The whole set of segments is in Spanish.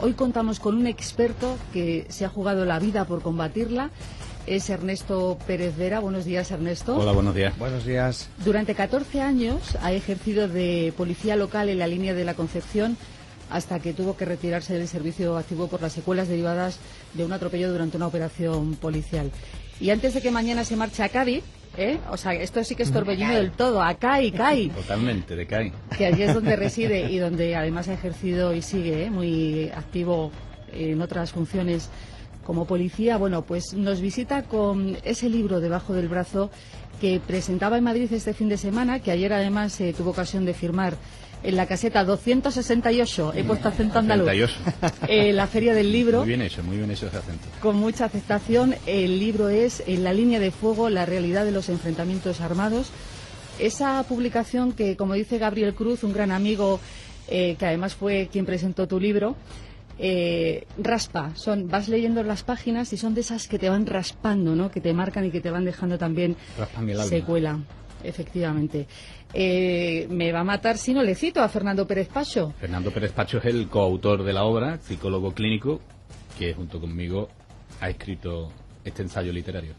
Hoy contamos con un experto que se ha jugado la vida por combatirla. Es Ernesto Pérez Vera. Buenos días, Ernesto. Hola, buenos días. Buenos días. Durante 14 años ha ejercido de policía local en la línea de la Concepción hasta que tuvo que retirarse del servicio activo por las secuelas derivadas de un atropello durante una operación policial. Y antes de que mañana se marche a Cádiz, o sea, esto sí que es torbellino del todo, a CAI. Totalmente, de CAI. Que allí es donde reside y donde además ha ejercido y sigue muy activo en otras funciones como policía. Bueno, pues nos visita con ese libro debajo del brazo que presentaba en Madrid este fin de semana, que ayer además tuvo ocasión de firmar en la caseta 268, he puesto acento andaluz, la Feria del Libro. Muy bien hecho ese acento. Con mucha aceptación. El libro es En la línea de fuego, la realidad de los enfrentamientos armados. Esa publicación que, como dice Gabriel Cruz, un gran amigo, que además fue quien presentó tu libro, raspa. Vas leyendo las páginas y son de esas que te van raspando, ¿no? Que te marcan y que te van dejando también secuela. Efectivamente. Me va a matar si no le cito a Fernando Pérez Pacho. Fernando Pérez Pacho es el coautor de la obra, psicólogo clínico, que junto conmigo ha escrito este ensayo literario.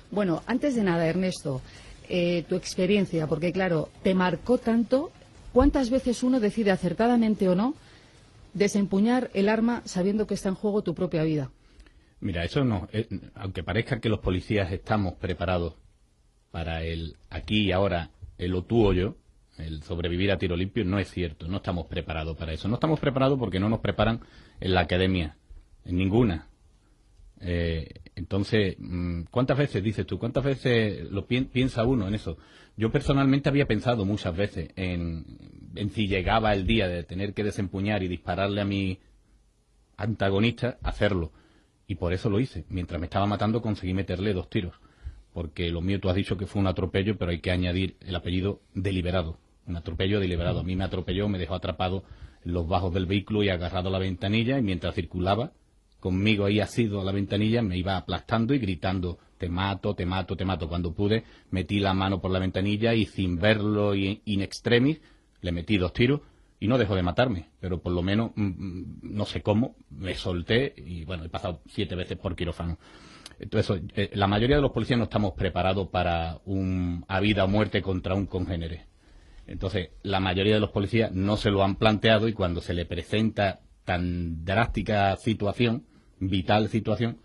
Bueno, antes de nada, Ernesto, tu experiencia, porque claro, te marcó tanto. ¿Cuántas veces uno decide acertadamente o no desempuñar el arma sabiendo que está en juego tu propia vida? Mira, eso no, aunque parezca que los policías estamos preparados para el aquí y ahora, el o tú o yo, el sobrevivir a tiro limpio, no es cierto. No estamos preparados para eso. No estamos preparados porque no nos preparan en la academia, en ninguna. Entonces, ¿cuántas veces, dices tú, cuántas veces piensa uno en eso? Yo personalmente había pensado muchas veces en si llegaba el día de tener que desempuñar y dispararle a mi antagonista, hacerlo. Y por eso lo hice. Mientras me estaba matando conseguí meterle 2 tiros. Porque lo mío, tú has dicho que fue un atropello, pero hay que añadir el apellido deliberado. Un atropello deliberado. A mí me atropelló, me dejó atrapado en los bajos del vehículo y agarrado a la ventanilla, y mientras circulaba conmigo ahí asido a la ventanilla, me iba aplastando y gritando: te mato, te mato, te mato. Cuando pude, metí la mano por la ventanilla y sin verlo in extremis, le metí 2 tiros y no dejó de matarme. Pero por lo menos, no sé cómo, me solté y bueno, he pasado 7 veces por quirófano. Entonces, la mayoría de los policías no estamos preparados para a vida o muerte contra un congénere. Entonces, la mayoría de los policías no se lo han planteado, y cuando se le presenta tan drástica situación, vital situación,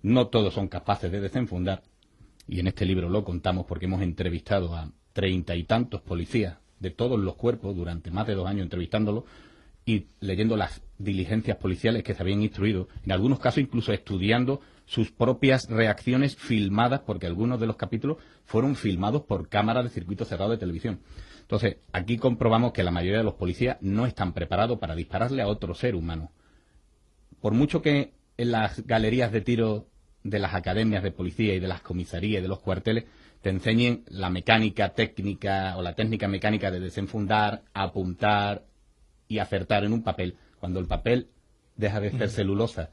no todos son capaces de desenfundar. Y en este libro lo contamos porque hemos entrevistado a 30 y tantos policías de todos los cuerpos durante más de 2 años entrevistándolos y leyendo las diligencias policiales que se habían instruido, en algunos casos incluso estudiando sus propias reacciones filmadas, porque algunos de los capítulos fueron filmados por cámaras de circuito cerrado de televisión. Entonces, aquí comprobamos que la mayoría de los policías no están preparados para dispararle a otro ser humano. Por mucho que en las galerías de tiro de las academias de policía y de las comisarías y de los cuarteles te enseñen la mecánica técnica o la técnica mecánica de desenfundar, apuntar y acertar en un papel, cuando el papel deja de ser celulosa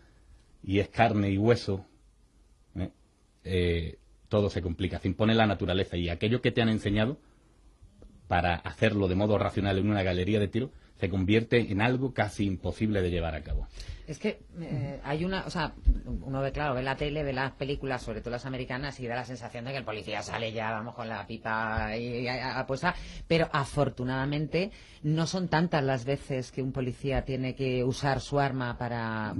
y es carne y hueso, todo se complica, se impone la naturaleza, y aquello que te han enseñado para hacerlo de modo racional en una galería de tiro se convierte en algo casi imposible de llevar a cabo. Es que hay una, o sea, uno ve, claro, ve la tele, ve las películas, sobre todo las americanas, y da la sensación de que el policía sale ya, vamos, con la pipa puesta, pero afortunadamente no son tantas las veces que un policía tiene que usar su arma para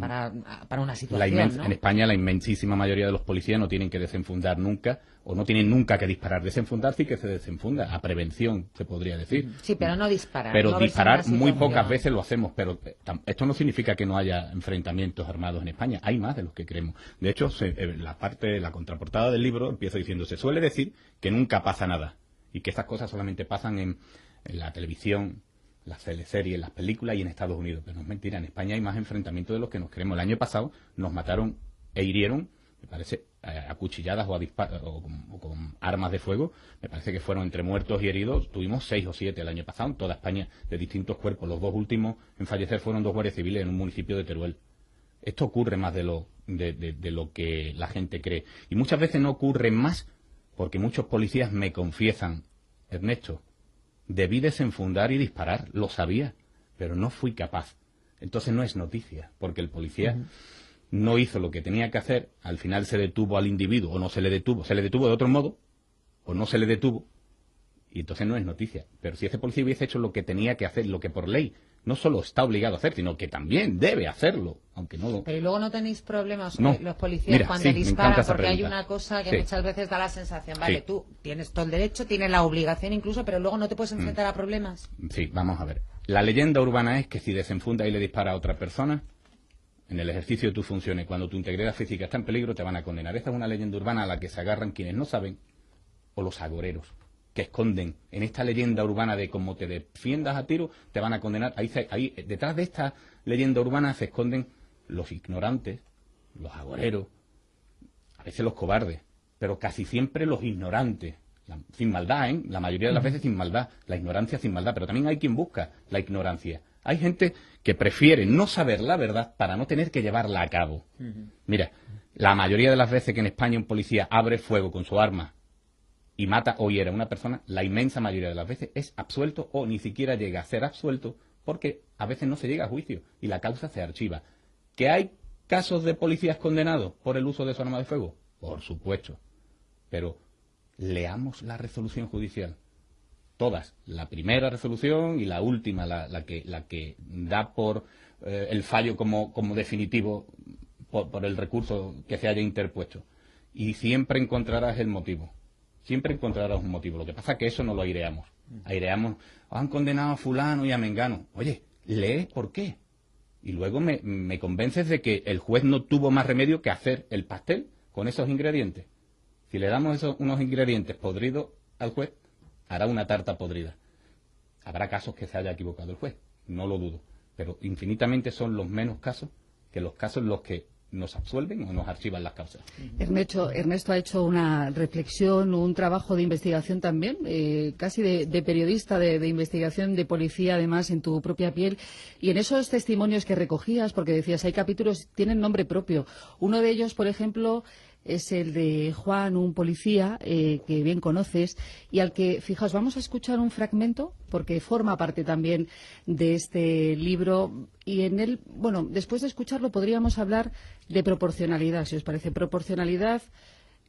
una situación, ¿no? En España la inmensísima mayoría de los policías no tienen que desenfundar nunca, o no tienen nunca que disparar. Desenfundar sí que se desenfunda, a prevención se podría decir. Sí, pero no disparar. Pero no disparar muy pocas veces lo hacemos, pero esto no significa que no haya enfrentamientos armados en España. Hay más de los que creemos. De hecho, la contraportada del libro empieza diciendo: se suele decir que nunca pasa nada y que estas cosas solamente pasan en la televisión, las teleseries, las películas y en Estados Unidos. Pero no es mentira, en España hay más enfrentamientos de los que nos creemos. El año pasado nos mataron e hirieron, me parece, a cuchilladas o con armas de fuego, me parece que fueron entre muertos y heridos, tuvimos 6 o 7 el año pasado en toda España, de distintos cuerpos. Los 2 últimos en fallecer fueron 2 guardias civiles en un municipio de Teruel. Esto ocurre más de lo que la gente cree. Y muchas veces no ocurre más porque muchos policías me confiesan: Ernesto, debí desenfundar y disparar, lo sabía, pero no fui capaz. entonces no es noticia, porque el policía no hizo lo que tenía que hacer, al final se detuvo al individuo, o no se le detuvo de otro modo, o no se le detuvo, y entonces no es noticia. Pero si ese policía hubiese hecho lo que tenía que hacer, lo que por ley no solo está obligado a hacer, sino que también debe hacerlo, aunque no lo... Pero ¿y luego no tenéis problemas No. los policías Mira, cuando sí, me disparan? encanta esa Porque hay pregunta. una cosa que Sí. muchas veces da la sensación, vale, Sí. tú tienes todo el derecho, tienes la obligación incluso, pero luego no te puedes enfrentar a problemas. Sí, vamos a ver. La leyenda urbana es que si desenfunda y le dispara a otra persona, en el ejercicio de tus funciones, cuando tu integridad física está en peligro, te van a condenar. Esta es una leyenda urbana a la que se agarran quienes no saben, o los agoreros, que esconden en esta leyenda urbana de cómo te defiendas a tiro, te van a condenar. Ahí, detrás de esta leyenda urbana se esconden los ignorantes, los agoreros, a veces los cobardes, pero casi siempre los ignorantes. Sin maldad, ¿eh? La mayoría de las veces sin maldad. La ignorancia sin maldad, pero también hay quien busca la ignorancia. Hay gente que prefiere no saber la verdad para no tener que llevarla a cabo. Mira, la mayoría de las veces que en España un policía abre fuego con su arma y mata o hiere a una persona, la inmensa mayoría de las veces es absuelto o ni siquiera llega a ser absuelto porque a veces no se llega a juicio y la causa se archiva. ¿Que hay casos de policías condenados por el uso de su arma de fuego? Por supuesto. Pero leamos la resolución judicial. Todas. La primera resolución y la última, la que da por el fallo como definitivo por el recurso que se haya interpuesto. Y siempre encontrarás el motivo. Siempre encontrarás un motivo. Lo que pasa es que eso no lo aireamos. Aireamos, han condenado a fulano y a mengano. Oye, lee por qué. Y luego me convences de que el juez no tuvo más remedio que hacer el pastel con esos ingredientes. Si le damos unos ingredientes podridos al juez, hará una tarta podrida. Habrá casos que se haya equivocado el juez, no lo dudo. Pero infinitamente son los menos casos que los casos en los que nos absuelven o nos archivan las causas. Ernesto ha hecho una reflexión, un trabajo de investigación también, casi de periodista, de investigación, de policía, además, en tu propia piel. Y en esos testimonios que recogías, porque decías, hay capítulos, tienen nombre propio. Uno de ellos, por ejemplo, es el de Juan, un policía que bien conoces y al que, fijaos, vamos a escuchar un fragmento porque forma parte también de este libro y en él, bueno, después de escucharlo podríamos hablar de proporcionalidad, si os parece. Proporcionalidad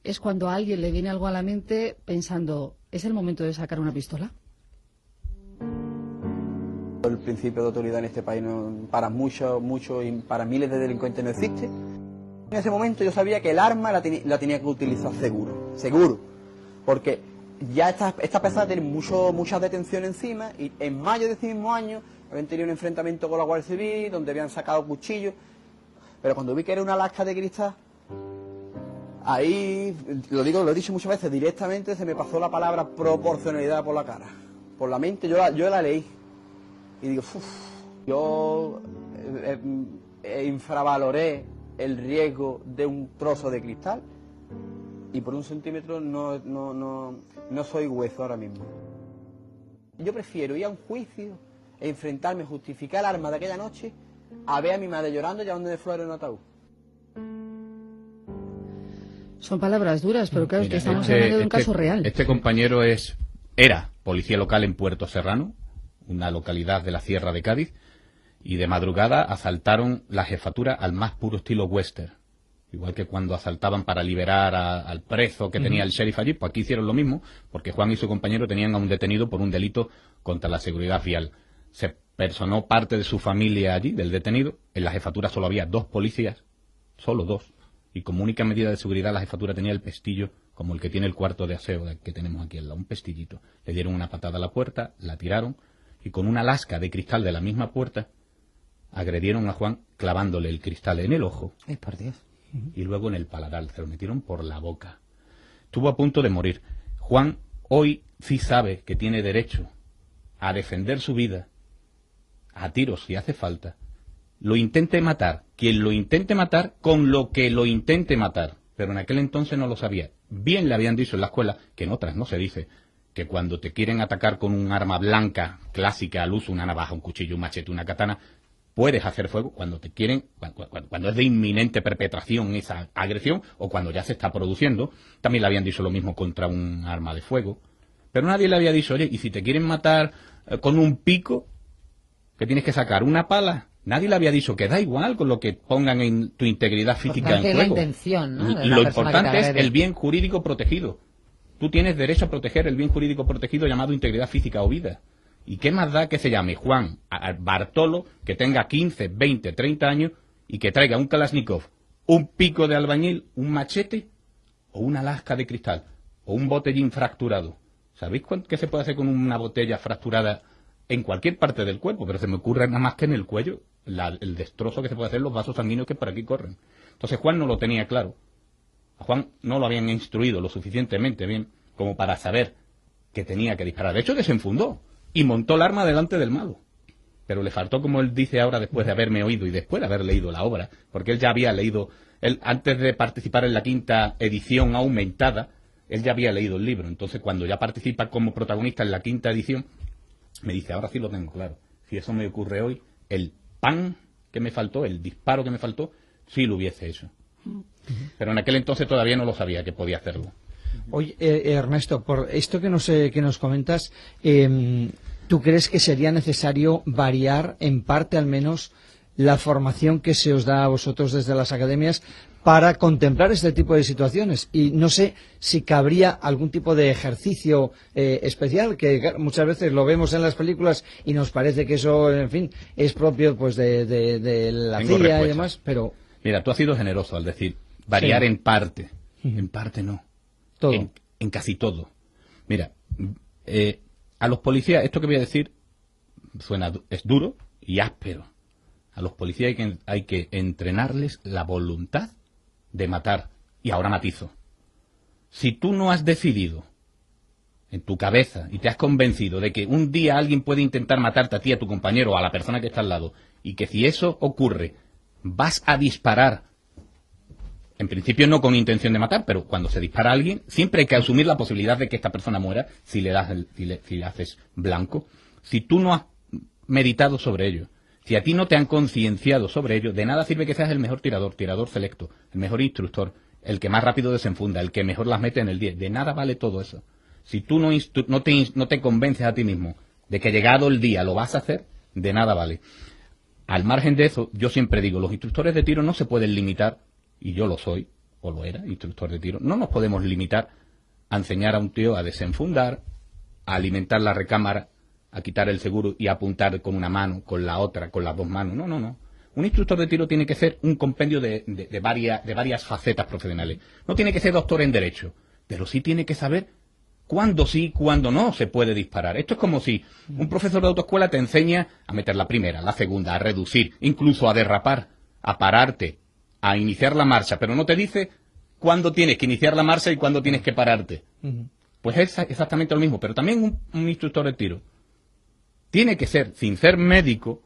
es cuando a alguien le viene algo a la mente pensando, ¿es el momento de sacar una pistola? El principio de autoridad en este país para muchos y para miles de delincuentes no existe. En ese momento yo sabía que el arma la tenía que utilizar seguro, porque ya esta persona tiene muchas detenciones encima y en mayo de ese mismo año habían tenido un enfrentamiento con la Guardia Civil donde habían sacado cuchillos, pero cuando vi que era una lasca de cristal, ahí, lo he dicho muchas veces, directamente se me pasó la palabra proporcionalidad por la cara, por la mente, yo la leí y digo, yo infravaloré el riesgo de un trozo de cristal y por 1 centímetro no soy hueso ahora mismo. Yo prefiero ir a un juicio e enfrentarme, justificar el arma de aquella noche a ver a mi madre llorando y llevándome flores en un ataúd. Son palabras duras, pero claro, Mira, es que estamos hablando de un caso real. Este compañero era policía local en Puerto Serrano, una localidad de la Sierra de Cádiz, y de madrugada asaltaron la jefatura al más puro estilo western. Igual que cuando asaltaban para liberar al preso que tenía el sheriff allí, pues aquí hicieron lo mismo, porque Juan y su compañero tenían a un detenido por un delito contra la seguridad vial. Se personó parte de su familia allí, del detenido. En la jefatura solo había 2 policías, solo 2. Y como única medida de seguridad la jefatura tenía el pestillo, como el que tiene el cuarto de aseo que tenemos aquí al lado, un pestillito. Le dieron una patada a la puerta, la tiraron, y con una lasca de cristal de la misma puerta, agredieron a Juan clavándole el cristal en el ojo. Ay, por Dios. Y luego en el paladar, se lo metieron por la boca. Estuvo a punto de morir. Juan hoy sí sabe que tiene derecho a defender su vida, a tiros si hace falta. Lo intente matar, quien lo intente matar, con lo que lo intente matar. Pero en aquel entonces no lo sabía. Bien le habían dicho en la escuela, que en otras no se dice, que cuando te quieren atacar con un arma blanca, clásica al uso, una navaja, un cuchillo, un machete, una katana, puedes hacer fuego cuando te quieren, cuando es de inminente perpetración esa agresión o cuando ya se está produciendo. También le habían dicho lo mismo contra un arma de fuego. Pero nadie le había dicho, oye, y si te quieren matar con un pico, que tienes que sacar una pala Nadie le había dicho que da igual con lo que pongan en tu integridad física en juego. La intención, ¿no? Lo importante es el bien jurídico protegido. Tú tienes derecho a proteger el bien jurídico protegido llamado integridad física o vida. ¿Y qué más da que se llame Juan Bartolo, que tenga 15, 20, 30 años y que traiga un Kalashnikov, un pico de albañil, un machete o una lasca de cristal o un botellín fracturado? ¿Sabéis qué se puede hacer con una botella fracturada en cualquier parte del cuerpo? Pero se me ocurre nada más que en el cuello, el destrozo que se puede hacer, los vasos sanguíneos que por aquí corren. Entonces Juan no lo tenía claro. A Juan no lo habían instruido lo suficientemente bien como para saber que tenía que disparar. De hecho, desenfundó y montó el arma delante del malo. Pero le faltó, como él dice ahora, después de haberme oído y después de haber leído la obra, porque él ya había leído, antes de participar en la 5ª edición aumentada, él ya había leído el libro. Entonces, cuando ya participa como protagonista en la 5ª edición, me dice, ahora sí lo tengo claro. Si eso me ocurre hoy, el pan que me faltó, el disparo que me faltó, sí lo hubiese hecho. Pero en aquel entonces todavía no lo sabía que podía hacerlo. Oye, Ernesto, por esto que nos comentas, ¿tú crees que sería necesario variar, en parte al menos, la formación que se os da a vosotros desde las academias para contemplar este tipo de situaciones? Y no sé si cabría algún tipo de ejercicio especial, que muchas veces lo vemos en las películas y nos parece que eso, en fin, es propio pues de la CIA y demás, pero... Mira, tú has sido generoso al decir variar sí. En parte. En parte no. Todo. En casi todo. Mira, a los policías, esto que voy a decir es duro y áspero. A los policías hay que entrenarles la voluntad de matar. Y ahora matizo. Si tú no has decidido en tu cabeza y te has convencido de que un día alguien puede intentar matarte a ti, a tu compañero o a la persona que está al lado, y que si eso ocurre, vas a disparar, en principio no con intención de matar, pero cuando se dispara a alguien, siempre hay que asumir la posibilidad de que esta persona muera si le haces blanco. Si tú no has meditado sobre ello, si a ti no te han concienciado sobre ello, de nada sirve que seas el mejor tirador selecto, el mejor instructor, el que más rápido desenfunda, el que mejor las mete en el 10. De nada vale todo eso. Si tú no te convences a ti mismo de que llegado el día lo vas a hacer, de nada vale. Al margen de eso, yo siempre digo, los instructores de tiro no se pueden limitar, y yo lo soy, o lo era, instructor de tiro, no nos podemos limitar a enseñar a un tío a desenfundar, a alimentar la recámara, a quitar el seguro y a apuntar con una mano, con la otra, con las dos manos. No. Un instructor de tiro tiene que ser un compendio de varias facetas profesionales. No tiene que ser doctor en Derecho, pero sí tiene que saber cuándo sí, cuándo no se puede disparar. Esto es como si un profesor de autoescuela te enseña a meter la primera, la segunda, a reducir, incluso a derrapar, a pararte, a iniciar la marcha, pero no te dice cuándo tienes que iniciar la marcha y cuándo tienes que pararte. Pues es exactamente lo mismo, pero también un instructor de tiro tiene que ser, sin ser médico,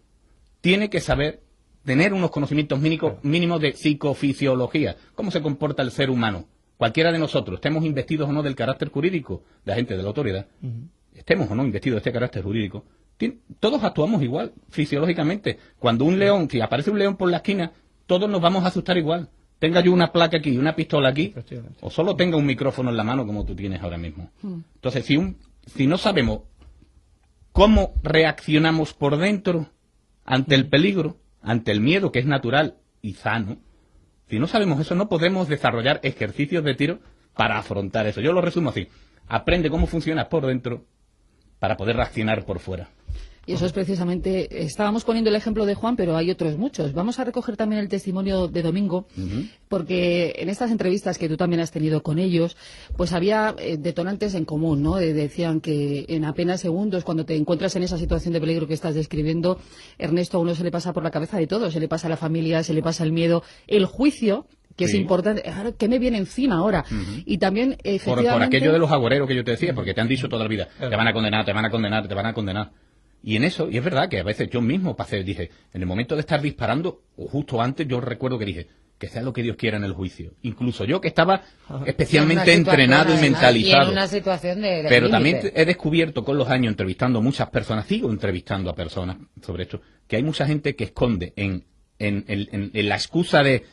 tiene que saber tener unos conocimientos mínimos de psicofisiología, cómo se comporta el ser humano. Cualquiera de nosotros, estemos investidos o no del carácter jurídico de agente de la autoridad, estemos o no investidos de este carácter jurídico, todos actuamos igual, fisiológicamente. Cuando un león, si aparece un león por la esquina, todos nos vamos a asustar igual. Tenga yo una placa aquí y una pistola aquí, o solo tenga un micrófono en la mano como tú tienes ahora mismo. Entonces, si no sabemos cómo reaccionamos por dentro ante el peligro, ante el miedo, que es natural y sano, si no sabemos eso, no podemos desarrollar ejercicios de tiro para afrontar eso. Yo lo resumo así. Aprende cómo funcionas por dentro para poder reaccionar por fuera. Y eso es precisamente, estábamos poniendo el ejemplo de Juan, pero hay otros muchos. Vamos a recoger también el testimonio de Domingo, porque en estas entrevistas que tú también has tenido con ellos, pues había detonantes en común, ¿no? Decían que en apenas segundos, cuando te encuentras en esa situación de peligro que estás describiendo, Ernesto, a uno se le pasa por la cabeza de todo, se le pasa a la familia, se le pasa el miedo, el juicio, que es importante, ¿qué me viene encima ahora? Y también, efectivamente... Por aquello de los agoreros que yo te decía, porque te han dicho toda la vida, te van a condenar, te van a condenar, te van a condenar. Y en eso, y es verdad que a veces yo mismo dije, en el momento de estar disparando, o justo antes, yo recuerdo que dije, que sea lo que Dios quiera en el juicio. Incluso yo que estaba especialmente entrenado y mentalizado. Y en una situación de pero límite. También he descubierto con los años, entrevistando a muchas personas, sigo entrevistando a personas sobre esto, que hay mucha gente que esconde en la excusa de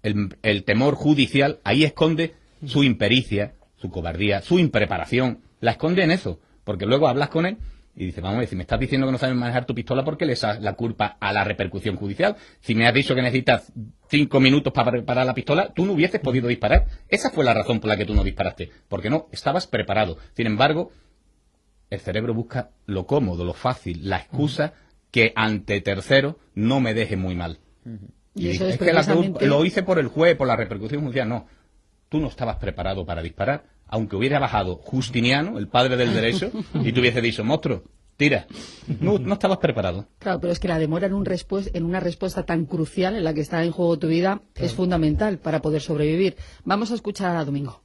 el temor judicial, ahí esconde su impericia, su cobardía, su impreparación, la esconde en eso, porque luego hablas con él Y dice, vamos a ver, si me estás diciendo que no sabes manejar tu pistola, ¿por qué le echas la culpa a la repercusión judicial? Si me has dicho que necesitas 5 minutos para preparar la pistola, tú no hubieses podido disparar. Esa fue la razón por la que tú no disparaste. Porque no, estabas preparado. Sin embargo, el cerebro busca lo cómodo, lo fácil, la excusa que ante terceros no me deje muy mal. Y eso es es que precisamente... lo hice por el juez, por la repercusión judicial. No, tú no estabas preparado para disparar. Aunque hubiera bajado Justiniano, el padre del derecho, y te hubiese dicho, monstruo, tira. No, no estabas preparado. Claro, pero es que la demora en una respuesta tan crucial en la que está en juego tu vida es fundamental para poder sobrevivir. Vamos a escuchar a Domingo.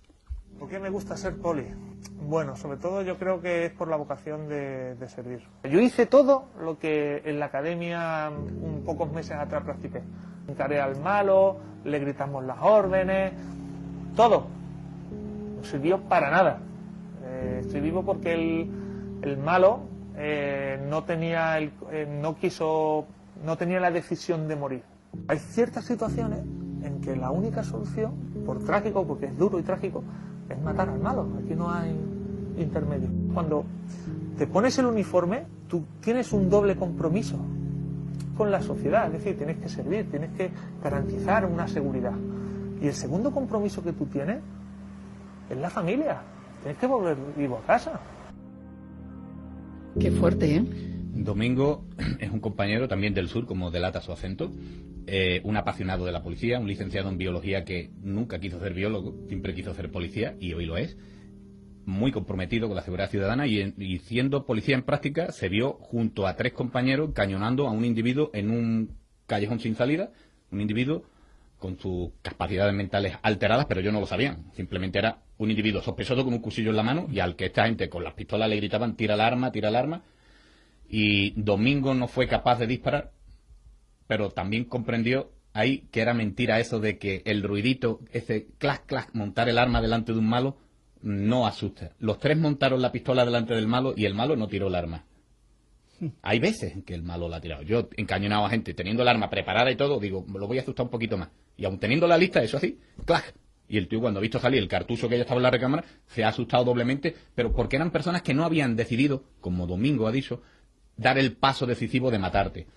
¿Por qué me gusta ser poli? Bueno, sobre todo yo creo que es por la vocación de servir. Yo hice todo lo que en la academia pocos meses atrás practiqué. Encaré al malo, le gritamos las órdenes, todo. No sirvió para nada. Estoy vivo porque el malo no tenía la decisión de morir. Hay ciertas situaciones en que la única solución, por trágico, porque es duro y trágico, es matar al malo. Aquí no hay intermedio. Cuando te pones el uniforme, tú tienes un doble compromiso con la sociedad, es decir, tienes que servir, tienes que garantizar una seguridad. Y el segundo compromiso que tú tienes es la familia. Tienes que volver vivo a casa. Qué fuerte, ¿eh? Domingo es un compañero también del sur, como delata su acento, un apasionado de la policía, un licenciado en biología que nunca quiso ser biólogo, siempre quiso ser policía y hoy lo es, muy comprometido con la seguridad ciudadana y siendo policía en práctica se vio junto a 3 compañeros cañonando a un individuo en un callejón sin salida, un individuo con sus capacidades mentales alteradas, pero yo no lo sabía. Simplemente era un individuo sospechoso con un cuchillo en la mano y al que esta gente con las pistolas le gritaban tira el arma, y Domingo no fue capaz de disparar, pero también comprendió ahí que era mentira eso de que el ruidito, ese clac, clac, montar el arma delante de un malo, no asusta. Los 3 montaron la pistola delante del malo y el malo no tiró el arma. Hay veces en que el malo la ha tirado. Yo he encañonado a gente teniendo el arma preparada y todo, digo, me lo voy a asustar un poquito más. Y aun teniendo la lista, eso así, ¡clac! Y el tío cuando ha visto salir el cartucho que ya estaba en la recámara, se ha asustado doblemente, pero porque eran personas que no habían decidido, como Domingo ha dicho, dar el paso decisivo de matarte.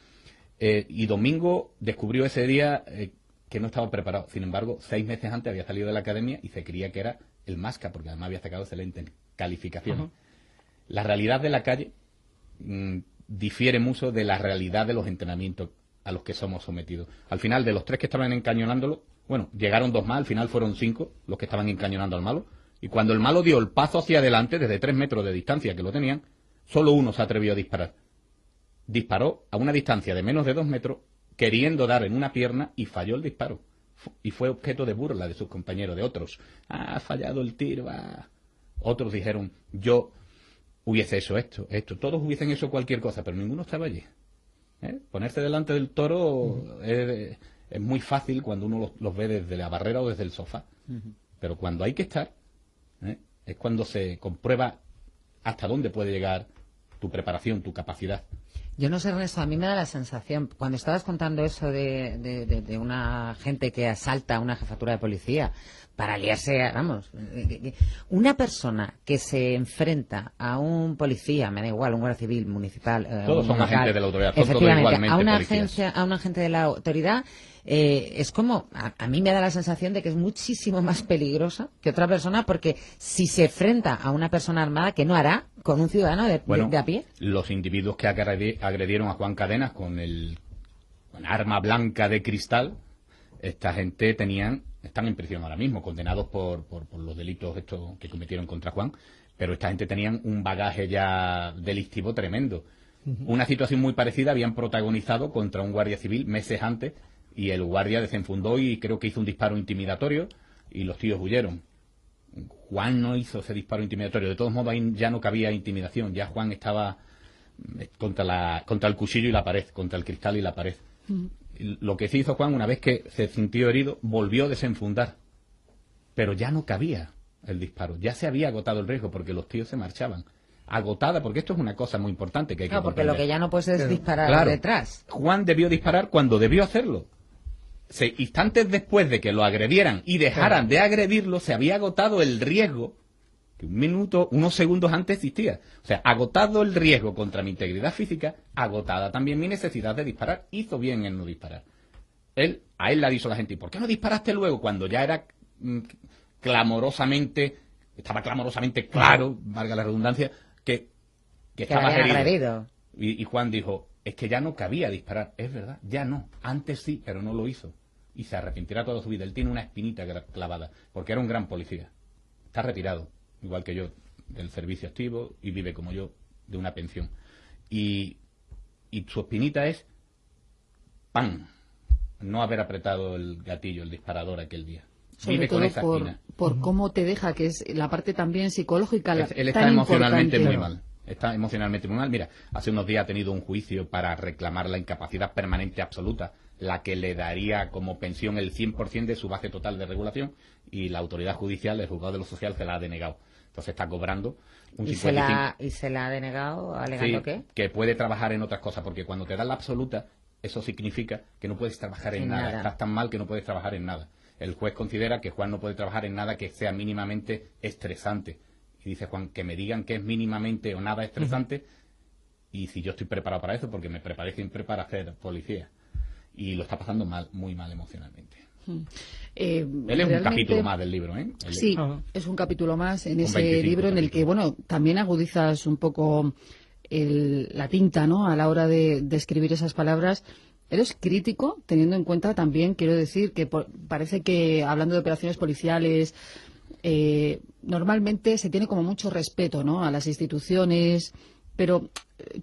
Y Domingo descubrió ese día que no estaba preparado. Sin embargo, 6 meses antes había salido de la academia y se creía que era el Masca, porque además había sacado excelentes calificaciones. La realidad de la calle difiere mucho de la realidad de los entrenamientos a los que somos sometidos. Al final, de los 3 que estaban encañonándolo, bueno, llegaron 2 más, al final fueron 5 los que estaban encañonando al malo, y cuando el malo dio el paso hacia adelante, desde 3 metros de distancia que lo tenían, solo uno se atrevió a disparar. Disparó a una distancia de menos de 2 metros, queriendo dar en una pierna, y falló el disparo. Y fue objeto de burla de sus compañeros, de otros. Ha fallado el tiro. Otros dijeron, yo hubiese hecho esto. Todos hubiesen hecho cualquier cosa, pero ninguno estaba allí. Ponerse delante del toro es muy fácil cuando uno los ve desde la barrera o desde el sofá. Pero cuando hay que estar, es cuando se comprueba hasta dónde puede llegar tu preparación, tu capacidad. Yo no sé, Ernesto, a mí me da la sensación, cuando estabas contando eso de una gente que asalta a una jefatura de policía para liarse, vamos, una persona que se enfrenta a un policía, me da igual, un guardia civil, municipal, todos son agentes de la autoridad, son todos efectivamente, igualmente a un agente de la autoridad, es como, a mí me da la sensación de que es muchísimo más peligrosa que otra persona, porque si se enfrenta a una persona armada, ¿qué no hará con un ciudadano de a pie? Los individuos que agredieron a Juan Cadenas con arma blanca de cristal, esta gente están en prisión ahora mismo, condenados por los delitos estos que cometieron contra Juan, pero esta gente tenían un bagaje ya delictivo tremendo. Una situación muy parecida habían protagonizado contra un guardia civil meses antes, y el guardia desenfundó y creo que hizo un disparo intimidatorio y los tíos huyeron. Juan no hizo ese disparo intimidatorio. De todos modos, ahí ya no cabía intimidación. Ya Juan estaba contra el cuchillo y la pared, contra el cristal y la pared. Lo que sí hizo Juan, una vez que se sintió herido, volvió a desenfundar. Pero ya no cabía el disparo. Ya se había agotado el riesgo porque los tíos se marchaban. Agotada, porque esto es una cosa muy importante que hay que comprender. Porque lo que ya no puedes es disparar detrás. Juan debió disparar cuando debió hacerlo. Instantes después de que lo agredieran y dejaran de agredirlo, se había agotado el riesgo que un minuto, unos segundos antes existía. O sea, agotado el riesgo contra mi integridad física, agotada también mi necesidad de disparar. Hizo bien en no disparar. A él le ha dicho la gente, ¿y por qué no disparaste luego? Cuando ya era estaba clamorosamente claro, valga la redundancia, que estaba herido. Y Juan dijo, es que ya no cabía disparar. Es verdad, ya no. Antes sí, pero no lo hizo. Y se arrepentirá toda su vida. Él tiene una espinita clavada, porque era un gran policía. Está retirado, igual que yo, del servicio activo, y vive como yo, de una pensión. Y su espinita es, ¡pam!, no haber apretado el gatillo, el disparador aquel día. Sobre todo por cómo te deja, que es la parte también psicológica. Él está emocionalmente muy mal. Está emocionalmente muy mal. Mira, hace unos días ha tenido un juicio para reclamar la incapacidad permanente absoluta, la que le daría como pensión el 100% de su base total de regulación, y la autoridad judicial, el juzgado de lo social, se la ha denegado. Entonces está cobrando un 55%. ¿Y se la ha denegado alegando sí, qué? Que puede trabajar en otras cosas, porque cuando te dan la absoluta, eso significa que no puedes trabajar en nada. Estás tan mal que no puedes trabajar en nada. El juez considera que Juan no puede trabajar en nada que sea mínimamente estresante. Y dice Juan, que me digan que es mínimamente o nada estresante, y si yo estoy preparado para eso, porque me preparé siempre para ser policía. Y lo está pasando mal, muy mal emocionalmente. Él es un capítulo más del libro, ¿eh? Sí, es un capítulo más en ese libro en el que, bueno, también agudizas un poco la tinta, ¿no?, a la hora de escribir esas palabras. Eres crítico, teniendo en cuenta también, quiero decir, que parece que, hablando de operaciones policiales, normalmente se tiene como mucho respeto, ¿no?, a las instituciones, pero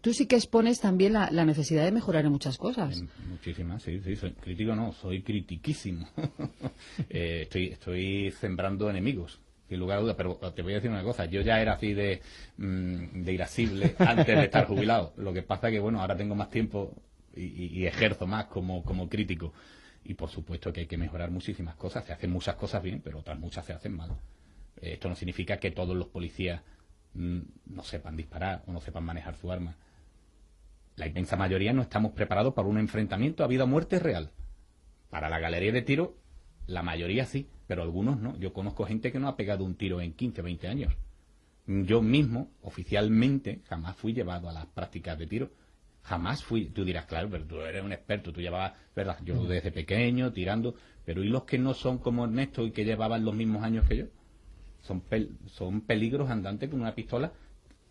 tú sí que expones también la necesidad de mejorar en muchas cosas. Muchísimas, sí, soy crítico, no, soy critiquísimo. Estoy sembrando enemigos, sin lugar a dudas, pero te voy a decir una cosa, yo ya era así de irascible antes de estar jubilado. Lo que pasa es que, bueno, ahora tengo más tiempo y ejerzo más como crítico. Y por supuesto que hay que mejorar muchísimas cosas. Se hacen muchas cosas bien, pero otras muchas se hacen mal. Esto no significa que todos los policías no sepan disparar o no sepan manejar su arma. La inmensa mayoría no estamos preparados para un enfrentamiento a vida o muerte real. Para la galería de tiro, la mayoría sí, pero algunos no. Yo conozco gente que no ha pegado un tiro en 15, 20 años. Yo mismo, oficialmente, jamás fui llevado a las prácticas de tiro. Jamás fui. Tú dirás, claro, pero tú eres un experto, tú llevabas, ¿verdad? Yo desde pequeño, tirando. Pero ¿y los que no son como Ernesto y que llevaban los mismos años que yo? Son peligros andantes con una pistola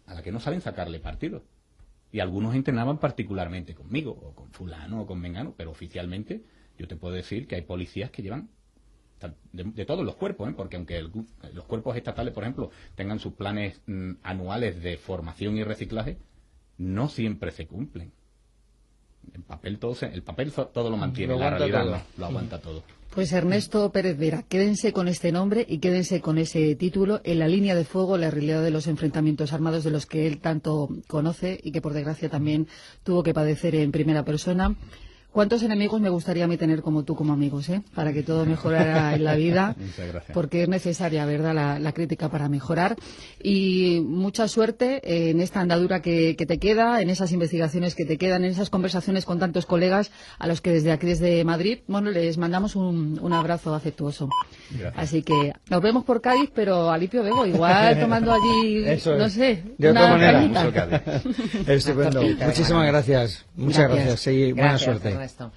a la que no saben sacarle partido. Y algunos entrenaban particularmente conmigo, o con fulano, o con mengano, pero oficialmente yo te puedo decir que hay policías que llevan de todos los cuerpos, porque aunque los cuerpos estatales, por ejemplo, tengan sus planes anuales de formación y reciclaje, no siempre se cumplen. El papel todo lo mantiene, la realidad no, lo aguanta todo. Pues Ernesto Pérez Vera, quédense con este nombre y quédense con ese título, En la línea de fuego, la realidad de los enfrentamientos armados de los que él tanto conoce y que por desgracia también tuvo que padecer en primera persona. ¿Cuántos enemigos me gustaría a mí tener como tú como amigos, para que todo mejorara en la vida? Muchas gracias. Porque es necesaria, ¿verdad?, la crítica para mejorar. Y mucha suerte en esta andadura que te queda, en esas investigaciones que te quedan, en esas conversaciones con tantos colegas a los que desde aquí, desde Madrid, bueno, les mandamos un abrazo afectuoso. Gracias. Así que nos vemos por Cádiz, pero a Lipio Vego, igual tomando allí, no sé, de otra manera. Mucho Cádiz. Estupendo. Muchísimas gracias. Muchas gracias. Sí, buena suerte. Ernesto.